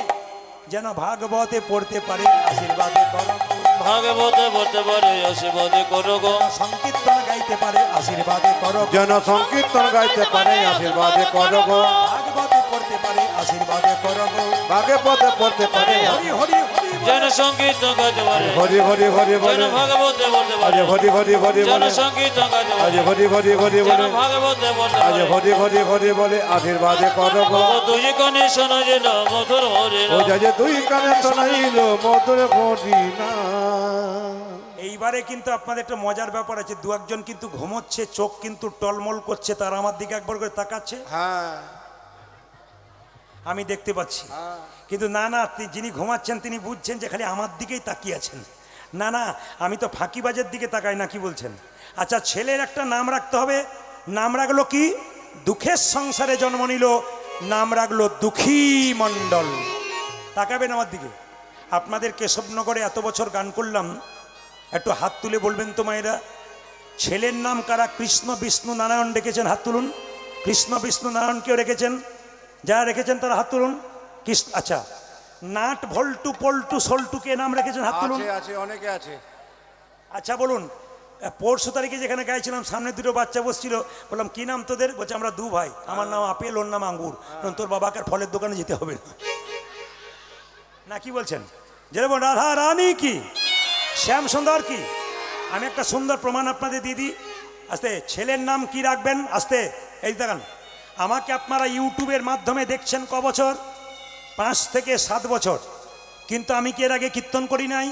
যেন ভাগবতে পড়তে পারে, আশীর্বাদে করো গো, ভাগবতে বলতে পারে, আশীর্বাদে করো গো, সংকীর্তন গাইতে পারে, আশীর্বাদে করো গো, যেন সংকীর্তন গাইতে পারে, আশীর্বাদে করো গো, ভাগবতে পড়তে পারে, আশীর্বাদে করো গো, ভাগে পথে পড়তে পারে, হরি হরি হরি বল। যেন সংকীর্তন গাইতে পারে, হরি হরি হরি যেন বলে, ভাগবতে বলতে পারে, আজ হরি হরি হরি যেন বলে, সংকীর্তন গাইতে আজ পারে, হরি হরি হরি যেন বলে, ভাগবতে বলতে আজ পারে। হরি হরি হরি বলে, আশীর্বাদে করো গো, ও 2 কানে শোনাইল মধুর ও হরিনাম। যে 2 কানে শোনাইল মধুর হরিনাম। এইবারে কিন্তু আপনাদের একটা মজার ব্যাপার আছে, 2-1 কিন্তু ঘুমোচ্ছে, চোখ কিন্তু টলমল করছে, তারা আমার দিকে একবার করে তাকাচ্ছে, হ্যাঁ আমি দেখতে পাচ্ছি। কিন্তু না না, যিনি ঘুমাচ্ছেন তিনি বুঝছেন যে খালি আমার দিকেই তাকিয়ে আছেন। না না, আমি তো ফাঁকিবাজের দিকে তাকাই না, কি বলছেন? আচ্ছা, ছেলের একটা নাম রাখতে হবে, নাম রাখলো কি? দুঃখের সংসারে জন্ম নিল, নাম রাখলো দুঃখী মণ্ডল। তাকাবেন আমার দিকে। আপনাদের কেশবনগরে এত বছর গান করলাম, একটু হাত তুলে বলবেন তো মায়েরা, ছেলের নাম কারা কৃষ্ণ বিষ্ণু নারায়ণ রেখেছেন? হাত তুলুন। কৃষ্ণ বিষ্ণু নারায়ণ কেউ রেখেছেন? যারা রেখেছেন তারা হাত তুলুন। কৃষ্ণ, আচ্ছা, নাট ভল্টু পল্টু সল্টু কে নাম রেখেছেন? হাত তুলুন। আছে আছে অনেকে আছে। আচ্ছা বলুন, পরশু তারিখে যেখানে গাইছিলাম সামনে 2 বাচ্চা বসছিল, বললাম কি নাম তোদের? বলছে আমরা 2 ভাই, আমার নাম আপেল, ওর নাম আঙ্গুর। তোর বাবাকে আর ফলের দোকানে যেতে হবে না, না কি বলছেন? যেরকম রাধা রানী কি, শ্যাম সুন্দর কি। আমি একটা সুন্দর প্রমাণ আপনাদের দিয়ে দিই। আস্তে, ছেলের নাম কি রাখবেন? আস্তে, এই দেখান। আমাকে আপনারা ইউটিউবের মাধ্যমে দেখছেন ক বছর? 5 থেকে 7 বছর। কিন্তু আমি কি এর আগে কীর্তন করি নাই?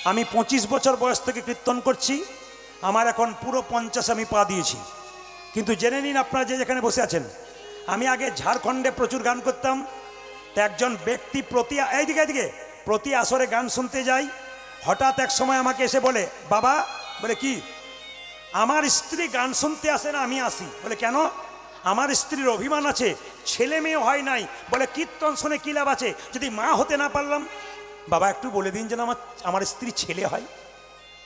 আমি 25 বছর বয়স থেকে কীর্তন করছি, আমার এখন পুরো 50 আমি পা দিয়েছি। কিন্তু জেনে নিন আপনারা যে যেখানে বসে আছেন, আমি আগে ঝাড়খণ্ডে প্রচুর গান করতাম। তো একজন ব্যক্তি এইদিকে প্রতি আসরে গান শুনতে যাই, হঠাৎ এক সময় আমাকে এসে বলে, বাবা, বলে কি? আমার স্ত্রী গান শুনতে আসে না, আমি আসি। বলে কেন? আমার স্ত্রীর অভিমান আছে, ছেলে মেয়ে হয় নাই, বলে কীর্তন শুনে কী লাভ আছে যদি মা হতে না পারলাম? বাবা একটু বলে দিন যেন আমার স্ত্রী ছেলে হয়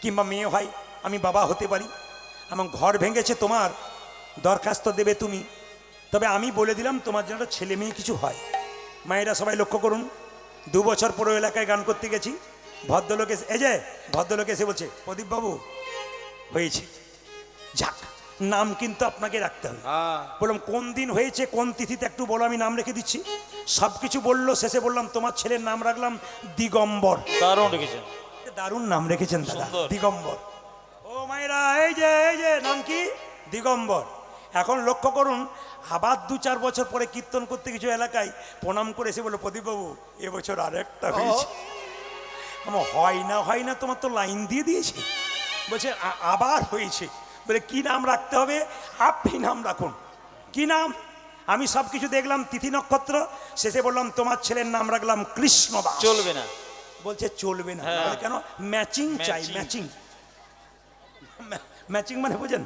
কিংবা মেয়ে হয়, আমি বাবা হতে পারি। আমার ঘর ভেঙেছে তোমার, দরখাস্ত দেবে তুমি, তবে আমি বলে দিলাম তোমার জন্য একটা ছেলে মেয়ে কিছু হয়। মায়েরা সবাই লক্ষ্য করুন, 2 বছর পরে ওই এলাকায় গান করতে গেছি, ভদ্রলোক এসে ভদ্রলোক এসে বলছে প্রদীপবাবু হয়েছে, যাক নাম কিন্তু আপনাকে রাখতে হবে। বললাম কোন দিন হয়েছে কোন তিথিতে একটু বলো, আমি নাম রেখে দিচ্ছি। সব কিছু বললো, শেষে বললাম তোমার ছেলের নাম রাখলাম দিগম্বর। দারুণ রেখেছেন। দারুণ নাম রেখেছেন দাদা, সুন্দর। দিগম্বর। ও মায়েরা, এই যে নাম কি? দিগম্বর। এখন লক্ষ্য করুন, আবার 2-4 বছর পরে কীর্তন করতে কিছু এলাকায় প্রণাম করে এসে বলো প্রদীপবাবু এবছর আরেকটা হয়েছে। আমার হয় না তোমার তো লাইন দিয়ে দিয়েছে। বলছে আবার হয়েছে। বলে কি নাম রাখতে হবে? আপনি নাম রাখুন। কি নাম? আমি সব কিছু দেখলাম, তিথি নক্ষত্র, শেষে বললাম তোমার ছেলের নাম রাখলাম কৃষ্ণদাস। চলবে না। বলছে চলবে না। হ্যাঁ। বলে কেন? ম্যাচিং চাই। ম্যাচিং। ম্যাচিং মানে বোঝেন,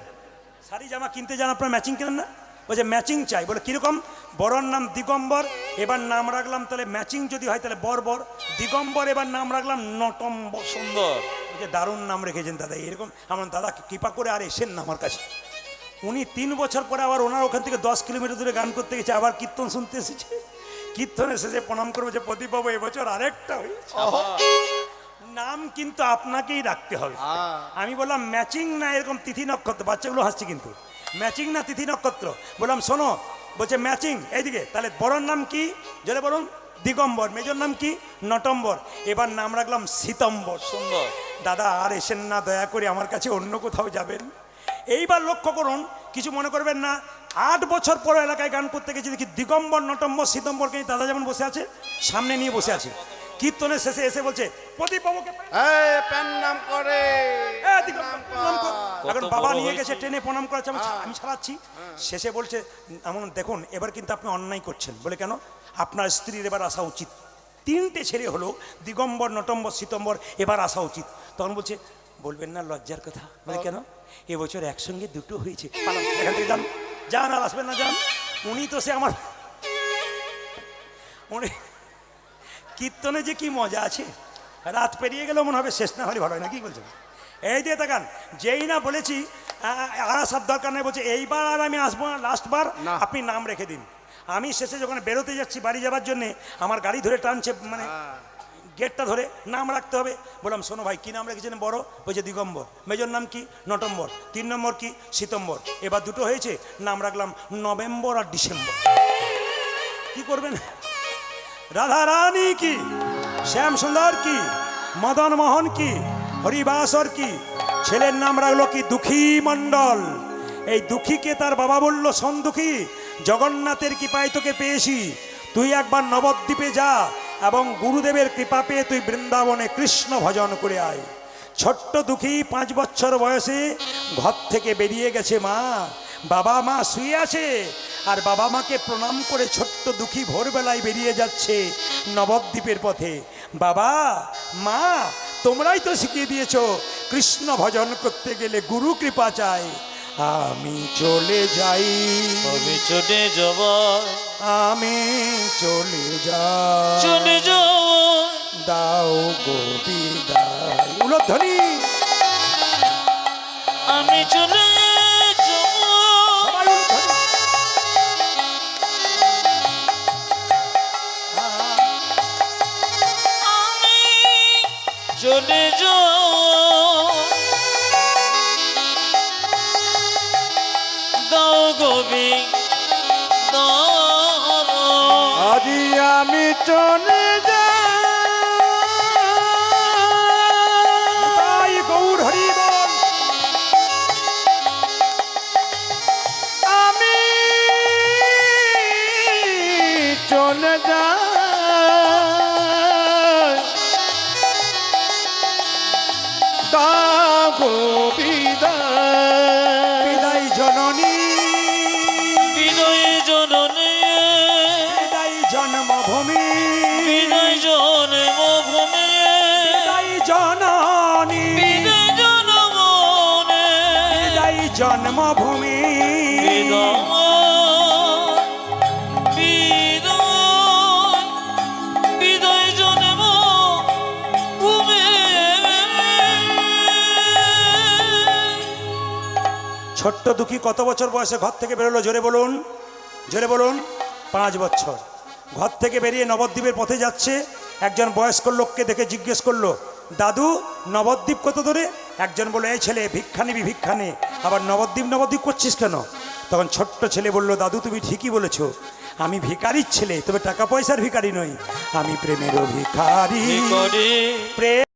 শাড়ি জামা কিনতে যান আপনার ম্যাচিং কেনেন না? বলছে ম্যাচিং চাই। বলে কিরকম? বড়র নাম দিগম্বর, এবার নাম রাখলাম তাহলে ম্যাচিং যদি হয় তাহলে বর দিগম্বর, এবার নাম রাখলাম নটম্বর। সুন্দর। বলছে দারুণ নাম রেখেছেন দাদা। এরকম আমার দাদা কৃপা করে আর এসেন না আমার কাছে। উনি 3 বছর পরে আবার ওনার ওখান থেকে 10 কিলোমিটার দূরে গান করতে গেছে, আবার কীর্তন শুনতে এসেছে। কীর্তনে শেষে প্রণাম করবো যে প্রদীপবাবু এবছর আরেকটা হয়েছে। নাম কিন্তু আপনাকেই রাখতে হবে। আমি বললাম ম্যাচিং না এরকম তিথি নক্ষত্র? বাচ্চাগুলো হাসছে কিন্তু। ম্যাচিং না তিথি নক্ষত্র? বললাম শোনো, বলছে ম্যাচিং। এইদিকে তাহলে বড়র নাম কি? জলে বলুন দিগম্বর। মেজর নাম কি? নটম্বর। এবার নাম রাখলাম শীতম্বর। সুন্দর। দাদা আর এসেন না, দয়া করে আমার কাছে অন্য কোথাও যাবেন। এইবার লক্ষ্য করুন, কিছু মনে করবেন না, 8 বছর পর এলাকায় গান করতে গেছি, দেখি দিগম্বর নটম্বর শীতম্বরকে নিয়ে দাদা যেমন বসে আছে সামনে নিয়ে বসে আছে। কীর্তনের শেষে এসে বলছে প্রদীপবাবুকে নাম করে প্রণাম কর। এখন কত বাবা বড় নিয়ে হয়েছে। গেছে ট্রেনে প্রণাম করাচ্ছে, আমি ছাড়াচ্ছি। শেষে বলছে এমন দেখুন এবার কিন্তু আপনি অন্যায় করছেন। বলে কেন? আপনার স্ত্রীর এবার আসা উচিত। 3টে ছেলে হলো, দিগম্বর নটম্বর শীতম্বর, এবার আসা উচিত। তখন বলছে বলবেন না লজ্জার কথা। বলে কেন? এবছর একসঙ্গে 2টো হয়েছে। পালান, এখান থেকে যান, যান আর আসবেন না, যান। উনি তো সে আমার উনি কীর্তনে যে কি মজা আছে, রাত পেরিয়ে গেলেও মনে হবে শেষ না হলে ভালো হয় না। কি বলছেন? এই দিয়ে তাকান, যেই না বলেছি আর আসার দরকার নেই, বলছে এইবার আর আমি আসবো না, লাস্টবার আপনি নাম রেখে দিন। আমি শেষে যখন বেরোতে যাচ্ছি বাড়ি যাবার জন্যে, আমার গাড়ি ধরে টানছে, মানে গেটটা ধরে নাম রাখতে হবে। বললাম শোনো ভাই কি নাম রেখেছেন? বড় বলছে দিগম্বর। মেজর নাম কি? নটম্বর। 3 নম্বর কি? শীতম্বর। এবার 2টো হয়েছে, নাম রাখলাম নভেম্বর আর ডিসেম্বর। কি করবেন? রাধা রানী কি, শ্যাম সুন্দর কি, মদন মোহন কি, হরিবাসর কি। ছেলের নাম রাখলো কি? দুঃখী মণ্ডল। এই দুঃখীকে তার বাবা বলল শোন দুঃখী, জগন্নাথের কৃপায় তোকে পেয়েছি, তুই একবার নবদ্বীপে যা এবং গুরুদেবের কৃপা পেয়ে তুই বৃন্দাবনে কৃষ্ণ ভজন করে আয়। ছোট্ট দুঃখী 5 বছর বয়সে ঘর থেকে বেরিয়ে গেছে। বাবা মা শুয়ে আছে, আর বাবা মাকে প্রণাম করে ছোট্ট দুঃখী ভোরবেলায় বেরিয়ে যাচ্ছে নবদ্বীপের পথে। বাবা মা তোমরাই তো শিখিয়ে দিয়েছো কৃষ্ণ ভজন করতে গেলে গুরু কৃপা চাই। আমি চলে যাই, আমি চলে যাব, আমি চলে যাই, চলে যাব, দাও গো বিদায়। উলধ্বনি। আমি চলে যাব, সবাই উলধ্বনি। আমি চলে যাব, দাও গোবি আজি আমি চলে তাই গৌর হরি বল। আমি চলে যাই, দাও গো বিদায়। বিদায় জননী, বিদয় জননী, বিদায় জন্মভূমি, ছোট্ট দুঃখী কত বছর বয়সে ঘর থেকে বেরোলো? জোরে বলুন, জোরে বলুন। 5 বছর। ঘর থেকে বেরিয়ে নবদ্বীপের পথে যাচ্ছে। একজন বয়স্ক লোককে দেখে জিজ্ঞেস করলো, দাদু নবদ্বীপ কত দূরে? একজন বলল, এই ছেলে ভিক্ষা নিবি, ভিক্ষা নে, আবার নবদ্বীপ নবদ্বীপ করছিস কেন? তখন ছোট্ট ছেলে বলল, দাদু তুমি ঠিকই বলেছো, আমি ভিখারির ছেলে, তবে টাকা পয়সার ভিখারি নই, আমি প্রেমেরও ভিখারি। ভিখারি। প্রেম